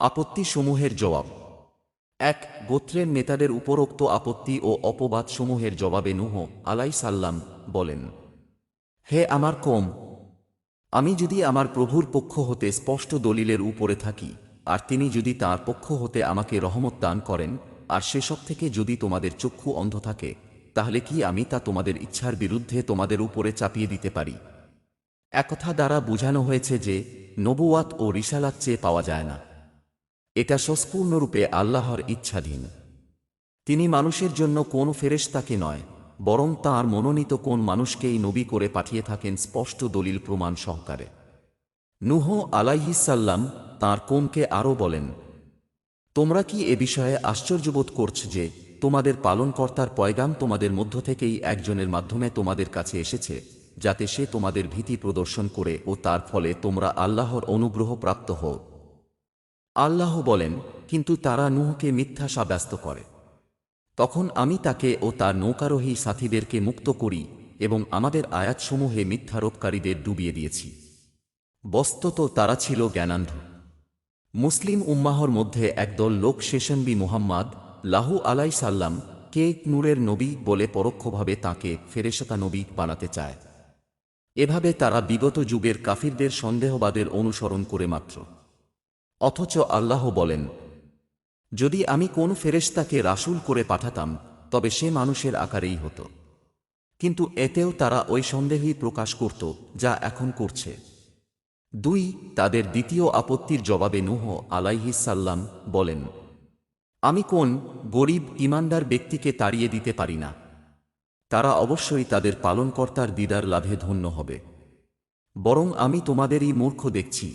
আপত্তিসমূহের জবাব। এক, গোত্রের নেতাদের উপরোক্ত আপত্তি ও অপবাদসমূহের জবাবে নূহ আলাইহিস সালাম বলেন, হে আমার কওম, আমি যদি আমার প্রভুর পক্ষ হতে স্পষ্ট দলিলের উপরে থাকি, আর তিনি যদি তাঁর পক্ষ হতে আমাকে রহমত দান করেন, আর সেসব থেকে যদি তোমাদের চক্ষু অন্ধ থাকে, তাহলে কি আমি তা তোমাদের ইচ্ছার বিরুদ্ধে তোমাদের উপরে চাপিয়ে দিতে পারি? একথা দ্বারা বোঝানো হয়েছে যে নবুয়াত ও রিসালাত চেয়ে পাওয়া যায় না। এটা সম্পূর্ণরূপে আল্লাহর ইচ্ছাধীন। তিনি মানুষের জন্য কোন ফেরেশতাকে নয়, বরং তাঁর মনোনীত কোন মানুষকেই নবী করে পাঠিয়ে থাকেন স্পষ্ট দলিল প্রমাণ সহকারে। নূহ আলাইহিস সালাম তাঁর কওমকে আরও বলেন, তোমরা কি এ বিষয়ে আশ্চর্যবোধ করছ যে তোমাদের পালনকর্তার পয়গাম তোমাদের মধ্য থেকেই একজনের মাধ্যমে তোমাদের কাছে এসেছে, যাতে সে তোমাদের ভীতি প্রদর্শন করে ও তার ফলে তোমরা আল্লাহর অনুগ্রহ প্রাপ্ত হও? আল্লাহ বলেন, কিন্তু তারা নূহকে মিথ্যা সাব্যস্ত করে। তখন আমি তাকে ও তার নৌকারোহী সাথীদেরকে মুক্ত করি এবং আমাদের আয়াতসমূহে মিথ্যারোপকারীদের ডুবিয়ে দিয়েছি। বস্তুত তারা ছিল জ্ঞানান্ধ। মুসলিম উম্মাহর মধ্যে একদল লোক শেষনবী মুহাম্মদ লাহু আলাই সাল্লাম কে নূরের নবী বলে পরোক্ষভাবে তাঁকে ফেরেশতা নবী বানাতে চায়। এভাবে তারা বিগত যুগের কাফিরদের সন্দেহবাদের অনুসরণ করে মাত্র। অথচ আল্লাহ বলেন, যদি আমি কোন ফেরেশতাকে রাসূল করে পাঠাতাম, তবে সে মানুষের আকারেই হতো। কিন্তু এতেও তারা ওই সন্দেহই প্রকাশ করত যা এখন করছে। দুই, তাদের দ্বিতীয় আপত্তির জবাবে নূহ আলাইহিস সালাম বলেন, আমি কোন গরিব ঈমানদার ব্যক্তিকে তাড়িয়ে দিতে পারি না। তারা অবশ্যই তাদের পালনকর্তার দিদার লাভে ধন্য হবে। বরং আমি তোমাদেরই মূর্খ দেখছি।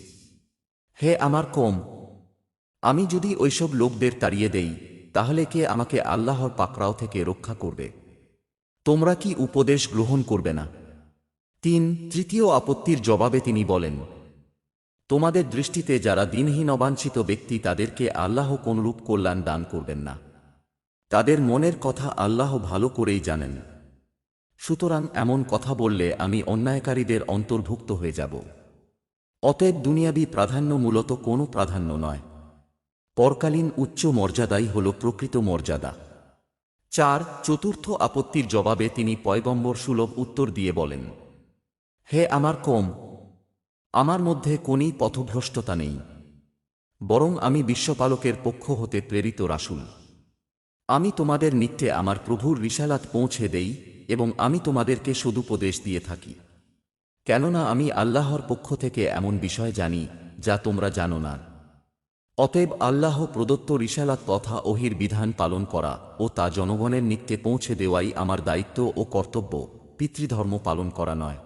হে আমার কওম, আমি যদি ওইসব লোকদের তাড়িয়ে দেই, তাহলে কে আমাকে আল্লাহর পাকড়াও থেকে রক্ষা করবে? তোমরা কি উপদেশ গ্রহণ করবে না? তিন, তৃতীয় আপত্তির জবাবে তিনি বলেন, তোমাদের দৃষ্টিতে যারা দিনহীন অবাঞ্ছিত ব্যক্তি, তাদেরকে আল্লাহ কোনরূপ কল্যাণ দান করবেন না। তাদের মনের কথা আল্লাহ ভালো করেই জানেন। সুতরাং এমন কথা বললে আমি অন্যায়কারীদের অন্তর্ভুক্ত হয়ে যাব। অতএব দুনিয়াবী প্রাধান্য মূলত কোনো প্রাধান্য নয়। পরকালীন উচ্চ মর্যাদাই হল প্রকৃত মর্যাদা। চার, চতুর্থ আপত্তির জবাবে তিনি পয়গম্বর সুলভ উত্তর দিয়ে বলেন, হে আমার কওম, আমার মধ্যে কোনই পথভ্রষ্টতা নেই, বরং আমি বিশ্বপালকের পক্ষ হতে প্রেরিত রাসূল। আমি তোমাদের নিকটে আমার প্রভুর রিসালাত পৌঁছে দেই এবং আমি তোমাদেরকে সদুপদেশ দিয়ে থাকি, কেননা আমি আল্লাহর পক্ষ থেকে এমন বিষয় জানি যা তোমরা জানো না। অতএব আল্লাহ প্রদত্ত রিসালাত তথা ওহির বিধান পালন করা ও তা জনগণের নিকটে পৌঁছে দেওয়াই আমার দায়িত্ব ও কর্তব্য, পিতৃধর্ম পালন করা নয়।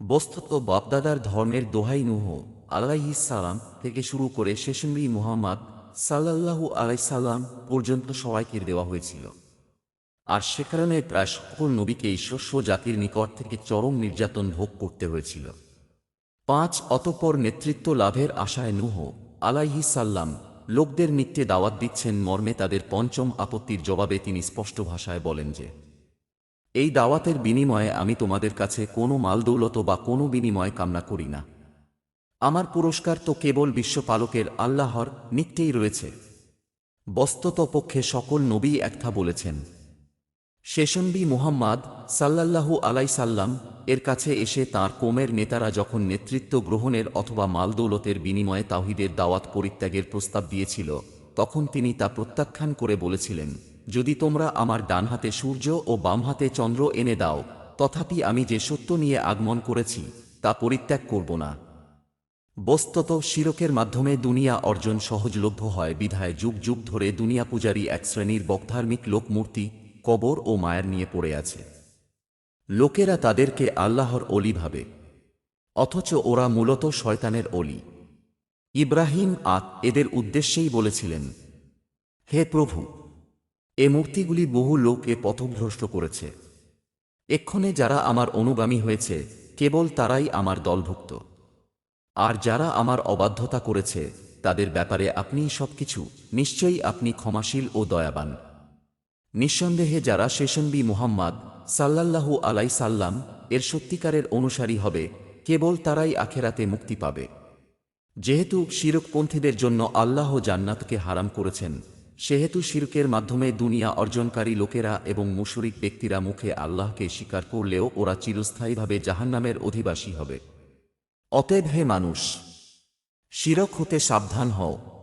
বস্তুত বাপদাদার ধর্মের দোহাই নূহ আলাইহিস সালাম থেকে শুরু করে শেষনবী মুহাম্মদ সাল্লাল্লাহু আলাইহি সাল্লাম পর্যন্ত সবাইকে দেওয়া হয়েছিল। আর সে কারণে প্রায় সকল নবীকেই শস্য জাতির নিকট থেকে চরম নির্যাতন ভোগ করতে হয়েছিল। পাঁচ, অতঃপর নেতৃত্ব লাভের আশায় নূহ আলাইহিস সালাম লোকদের নিত্যে দাওয়াত দিচ্ছেন মর্মে তাদের পঞ্চম আপত্তির জবাবে তিনি স্পষ্ট ভাষায় বলেন যে, এই দাওয়াতের বিনিময়ে আমি তোমাদের কাছে কোনো মালদৌলত বা কোনো বিনিময় কামনা করি না। আমার পুরস্কার তো কেবল বিশ্বপালকের আল্লাহর নিকটেই রয়েছে। বস্তুতপক্ষে সকল নবী একথা বলেছেন। শেষনবী মুহাম্মদ সাল্লাল্লাহু আলাইহি সাল্লাম এর কাছে এসে তাঁর কওমের নেতারা যখন নেতৃত্ব গ্রহণের অথবা মালদৌলতের বিনিময়ে তাওহীদের দাওয়াত পরিত্যাগের প্রস্তাব দিয়েছিল, তখন তিনি তা প্রত্যাখ্যান করে বলেছিলেন, যদি তোমরা আমার ডান হাতে সূর্য ও বাম হাতে চন্দ্র এনে দাও, তথাপি আমি যে সত্য নিয়ে আগমন করেছি তা পরিত্যাগ করব না। বস্তুত শিরকের মাধ্যমে দুনিয়া অর্জন সহজলভ্য হয় বিধায় যুগ যুগ ধরে দুনিয়া পূজারী এক শ্রেণীর বকধার্মিক লোক মূর্তি, কবর ও মায়ের নিয়ে পড়ে আছে। লোকেরা তাদেরকে আল্লাহর অলি ভাবে, অথচ ওরা মূলত শয়তানের অলি। ইব্রাহিম এদের উদ্দেশ্যেই বলেছিলেন, হে প্রভু, এ মূর্তিগুলি বহু লোককে পথভ্রষ্ট করেছে। এক্ষণে যারা আমার অনুগামী হয়েছে কেবল তারাই আমার দলভুক্ত। আর যারা আমার অবাধ্যতা করেছে তাদের ব্যাপারে আপনিই সবকিছু, নিশ্চয়ই আপনি ক্ষমাশীল ও দয়াবান। নিঃসন্দেহে যারা শেষনবী মুহাম্মদ সাল্লাল্লাহু আলাইহি সাল্লাম এর সত্যিকারের অনুসারী হবে, কেবল তারাই আখেরাতে মুক্তি পাবে। যেহেতু শিরকপন্থীদের জন্য আল্লাহ জান্নাতকে হারাম করেছেন, সেহেতু শিরকের মাধ্যমে দুনিয়া অর্জনকারী লোকেরা এবং মুশরিক ব্যক্তিরা মুখে আল্লাহকে স্বীকার করলেও ওরা চিরস্থায়ীভাবে জাহান্নামের অধিবাসী হবে। অতএব হে মানুষ, শিরক হতে সাবধান হও।